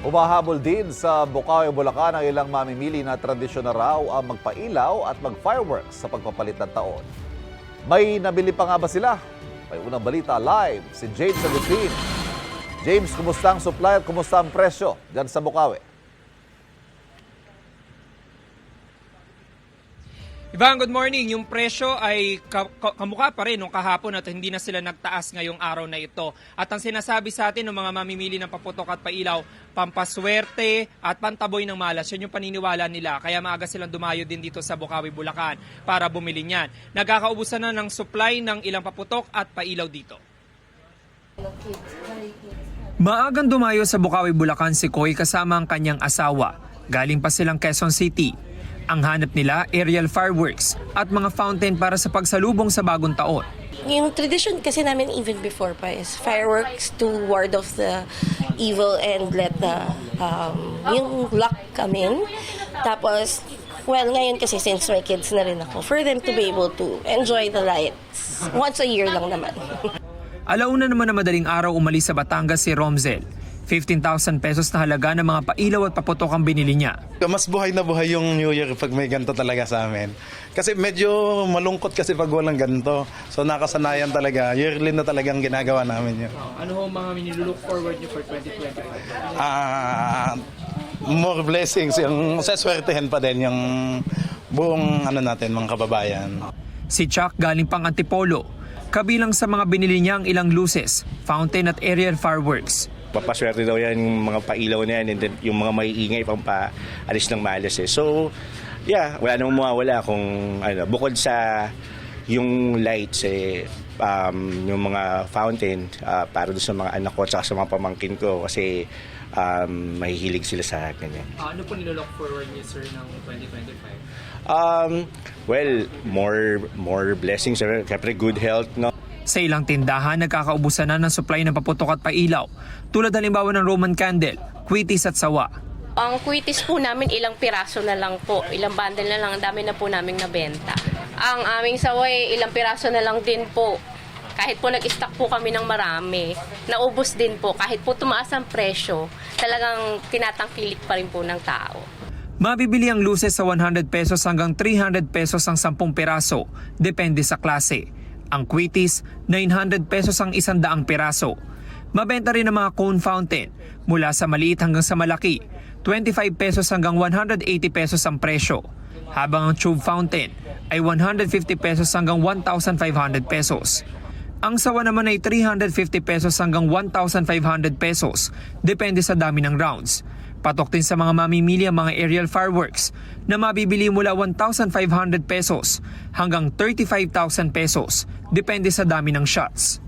Humahabol din sa Bukawi, Bulacan ang ilang mamimili na tradisyon na raw ang magpailaw at mag-fireworks sa pagpapalit ng taon. May nabili pa nga ba sila? May unang balita live si James Agustin. James, kumusta ang supply at kumusta ang presyo dyan sa Bukawi? Ivan, good morning. Yung presyo ay kamukha pa rin nung kahapon at hindi na sila nagtaas ngayong araw na ito. At ang sinasabi sa atin ng mga mamimili ng paputok at pailaw, pampaswerte at pantaboy ng malas. Yun yung paniniwala nila. Kaya maaga silang dumayo din dito sa Bukawi, Bulacan para bumili niyan. Nagkakaubusan na ng supply ng ilang paputok at pailaw dito. Maagang dumayo sa Bukawi, Bulacan si Koy kasama ang kanyang asawa. Galing pa silang Quezon City. Ang hanap nila, aerial fireworks at mga fountain para sa pagsalubong sa bagong taon. Yung tradition kasi namin even before pa is fireworks to ward off the evil and let the yung luck come in. Tapos, well, ngayon kasi since my kids na rin ako, for them to be able to enjoy the lights once a year lang naman. Alauna naman na madaling araw umalis sa Batangas si Romzel. 15,000 pesos na halaga ng mga pailaw at paputok ang binili niya. Mas buhay na buhay yung New Year pag may ganito talaga sa amin. Kasi medyo malungkot kasi pag walang ganito. So nakasanayan talaga. Yearly na talagang ginagawa namin yun. Ano ho mga minilook forward niyo for 2025? More blessings. Yung saswertehan pa din yung buong natin, mga kababayan. Si Chuck galing pang Antipolo. Kabilang sa mga binili niya ang ilang luces, fountain at aerial fireworks. Papaswerte daw yan yung mga pailaw na yan and then yung mga maiingay pang paalis ng malas eh. So, yeah, wala namang mawawala kung bukod sa yung lights yung mga fountain para doon sa mga anak ko at sa mga pamangkin ko kasi mahihilig sila sa ganyan. Ano po nilook forward niyo sir ng 2025? Well, more blessings, syempre good health, no? Sa ilang tindahan, nagkakaubusan na ng supply ng paputok at pailaw, tulad halimbawa ng Roman candle, kwitis at sawa. Ang kwitis po namin ilang piraso na lang po, ilang bundle na lang, ang dami na po naming nabenta. Ang aming saway, ilang piraso na lang din po. Kahit po nag-stock po kami ng marami, naubos din po. Kahit po tumaas ang presyo, talagang tinatangkilik pa rin po ng tao. Mabibili ang luces sa 100 pesos hanggang 300 pesos ang 10 piraso, depende sa klase. Ang kwitis, 900 pesos ang 100 piraso. Mabenta rin ang mga cone fountain, mula sa maliit hanggang sa malaki, 25 pesos hanggang 180 pesos ang presyo. Habang ang tube fountain ay 150 pesos hanggang 1,500 pesos. Ang sawa naman ay 350 pesos hanggang 1,500 pesos, depende sa dami ng rounds. Patok din sa mga mamimili ang mga aerial fireworks na mabibili mula 1,500 pesos hanggang 35,000 pesos, depende sa dami ng shots.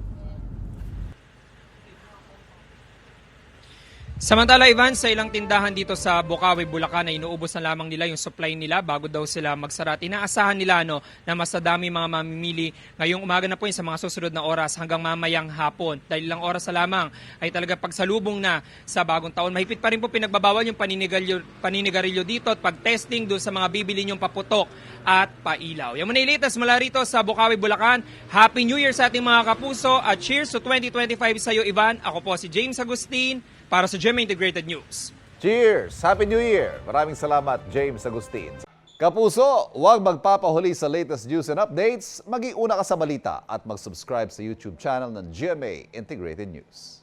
Samantala, Ivan, sa ilang tindahan dito sa Bukawi, Bulacan ay inuubos na lamang nila yung supply nila bago daw sila magsara. Inaasahan nila na mas dami mga mamimili ngayong umaga na po yun sa mga susunod na oras hanggang mamayang hapon. Dahil ilang oras na lamang ay talaga pagsalubong na sa bagong taon. Mahigpit pa rin po pinagbabawal yung paninigarilyo dito at pag-testing doon sa mga bibili nyong paputok at pailaw. Yan muna yung latest mula rito sa Bukawi, Bulacan. Happy New Year sa ating mga kapuso at cheers to 2025 sa iyo, Ivan. Ako po si James Agustin para sa GMA Integrated News. Cheers! Happy New Year! Maraming salamat, James Agustin. Kapuso, huwag magpapahuli sa latest news and updates. Mag-iuna ka sa balita at mag-subscribe sa YouTube channel ng GMA Integrated News.